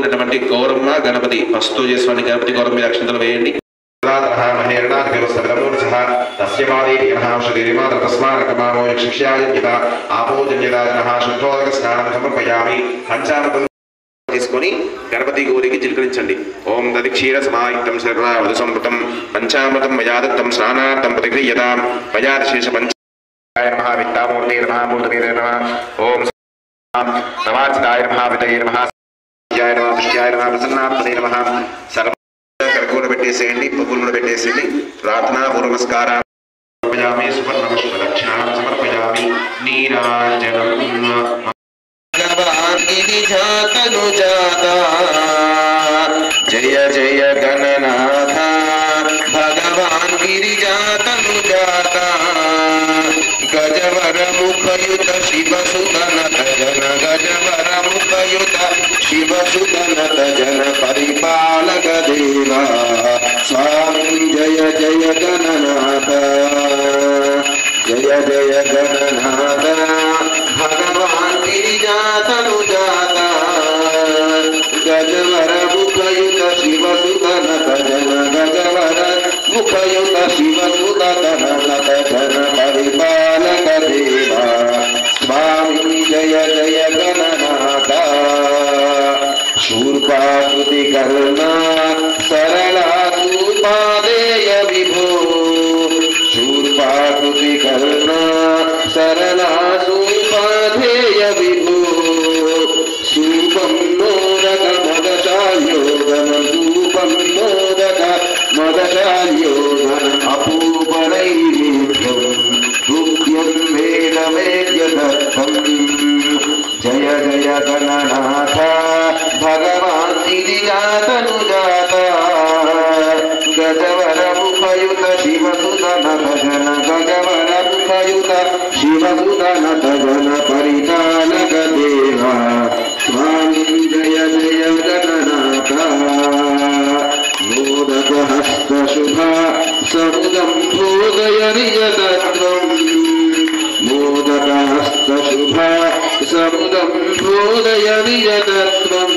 ఉన్నటువంటి గౌరమ్మ గణపతి పసుతో చేసిన గణపతి గౌరమ్మ మీద అక్షంతలు వేయండి. తీసుకొని గణపతి గౌరికి చిలకరించండి. ఓం దది క్షీర సమాయుక్తం సర్వావధు సంవృతం పంచామృతం మయాదత్తం స్నానార్థం ప్రతిక్రియతాం మయాదశేష పంచాయ నమః విత్తామూర్తే నమః మూర్తే నమః ఓం నవార్చితాయ నమః వితయే నమః యాయ నమః పుష్యాయ నమః ప్రసన్నాత్మనే నమః సర్వ కర్పూర పెట్టేసేయండి, పువ్వులు పెట్టేసేయండి. ప్రార్థనా పూర్వ నమస్కారం సమర్పయామి. సువర్ణపుష్ప దక్షిణాం సమర్పయామి. నీరాజనం భగవాన్ గిరిజాతను జాతా జయ జయ గణనాథ భగవాన్ గిరిజాతను జాతా గజవర ముఖయుత శివసుదనత జన గజవర ముఖయుత శివసుదనత జన పరిపాలక దేవా స్వామి జయ జయ గణనాథ జయ జయ గణనాథ భగవాన్ గిరిజాతను జాతా గజవర ముఖయుత శివసుదనత జన గజవర ముఖయుత శివసుదనత జన పరిపాలక దేవా స్వామి జయ జయ గణనాథ శూర్పాకృతి కరుణా సరళా సూపాదేయ విభో శూర్పాకృతి కరుణా సరళా సూపాదేయ విభో సూపం మోదక మదశాల్యోదన సూపం మోదక మదశాల్యోదన అపూపనైవేద్యం తుభ్యం వేదమేద్యదత్తం జయ జయ గణనాథ భగవాన్ గిరిజాతను జాతా గజవర ముఖయుత శివసుదనత జన గజవర ముఖయుత శివసుదనత జన పరిపాలక దేవా స్వామి జయ జయ గణనాథ మోదక హస్త శుభ సముదం భోదయ నిజతత్వం మోదక హస్త శుభ సముదం భోదయ నిజతత్వం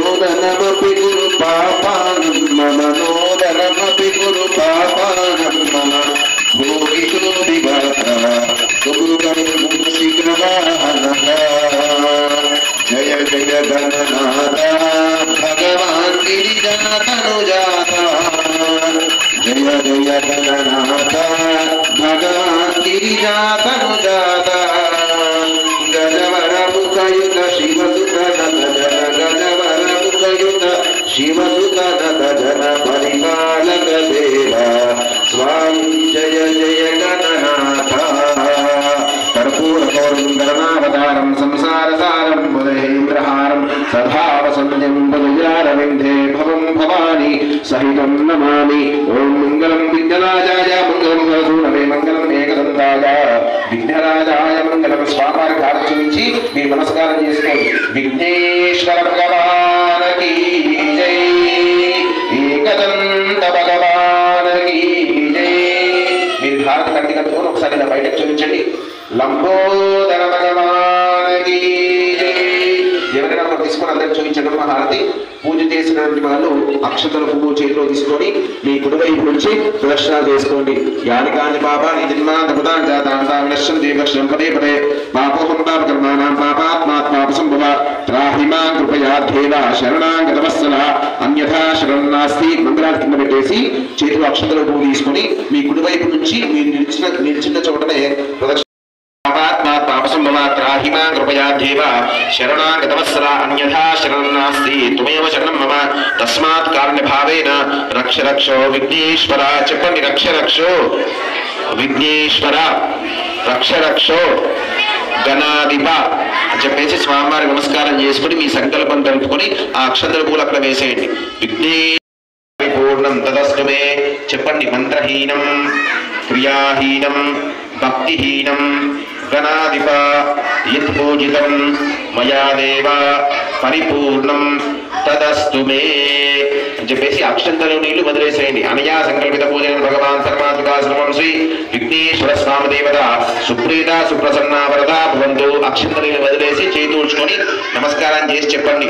నోదనమపి గురు పాపానం మమ నోదనమపి గురు పాపానం మమ భోగిషు విభక్త సుగురం శీఘ్రవాహనః జయ జయ గణనాథ భగవాన్ గిరిజాతను జాతా జయ జయ గణనాథ భగవాన్ గిరిజాతను జాతా గజవర ముఖయుత శివసుదనత జన గజవర ముఖయుత శివసుదనత జన పరిపాలక దేవా స్వామి జయ జయ గణనాథ కర్పూర గౌరం గణనావతారం సంసారసారం బుధేంద్రహారం సభావ సంజం బుధయారవిందే భవం భవాని సహితం నమామి. ఓం మంగళం విఘ్నరాజాయ మంగళం వరసూనమే మంగళం ఏకదంతాయ విఘ్నరాజాయ మంగళం. స్వామివారి కార్చించి మీరు నమస్కారం చేసుకోండి. విఘ్నేశ్వర భగవానకి జై, ఏకదంత భగవానకి జై. మీరు భారత కంటికతో ఒకసారి ఇలా బయటకు చూపించండి. లంబోదర భగవానకి జై. ఎవరైనా ఒకరు తీసుకొని అందరికి చూపించడం హారతి. పూజ చేసినటువంటి వాళ్ళు అక్షతల పువ్వు చేతిలో తీసుకొని మీ కుడివైపు నుంచి ప్రదక్షిణాలు చేసుకోండి. యాని కాని పాపాని జన్మాంతపదాం జాతాంతాం దేవక్షం పదే పదే పాపోహం పాపకర్మాణం పాపాత్మాత్ పాపసంభవ త్రాహిమా కృపయా దేవ శరణాగతవత్సల అన్యథా శరణం నాస్తి. మంత్రాలు కింద పెట్టేసి చేతిలో అక్షతల పువ్వు తీసుకొని మీ కుడివైపు నుంచి మీరు నిలిచిన చోటనే ప్రదక్షిణ త్రాహిమా కృపయా దేవ శరణాగతవత్సల అన్యథా శరణం నాస్తి త్వమేవ శరణం మమ తస్మాత్ కారుణ్యభావేన రక్ష రక్షో విఘ్నేశ్వర. చెప్పండి రక్ష రక్షో విఘ్నేశ్వర, రక్ష రక్షో గణాధిప అని చెప్పేసి స్వామివారి నమస్కారం చేసుకుని మీ సంకల్పం తెలుపుకొని ఆ అక్షంతల పూలు అక్కడ వేసేయండి. విఘ్నే పూర్ణం తదస్తు మే. చెప్పండి మంత్రహీనం క్రియాహీనం భక్తిహీనం గణాధిప యత్పూజితం మయా దేవ పరిపూర్ణం తదస్తు మే అని చెప్పేసి అక్షంతలు నీళ్లు వదిలేసేయండి. అనయా సంకల్పిత పూజన భగవాన్ సర్వాత్మికా శ్రమం శ్రీ విఘ్నేశ్వర స్వామి దేవత సుప్రీత సుప్రసన్న వరద భవంతు. అక్షంతలు నీళ్లు వదిలేసి చేతి ఊడ్చుకొని నమస్కారం చేసి చెప్పండి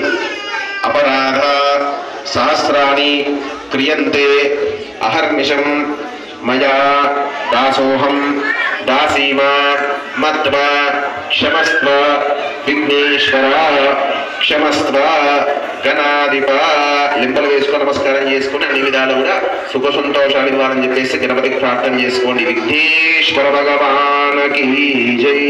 अपराध सहस्राणि क्रियन्ते अहर्निशं मया दासोऽहं दासीमा मत्वा क्षमस्व विघ्नेश्वर क्षमस्व గణాధిప లింపలు వేసుకొని నమస్కారం చేసుకుని అన్ని విధాలు కూడా సుఖ సంతోషాలు ఇవ్వాలని చెప్పేసి గణపతికి ప్రార్థన చేసుకోండి. విఘ్నేశ్వర భగవానకి జై.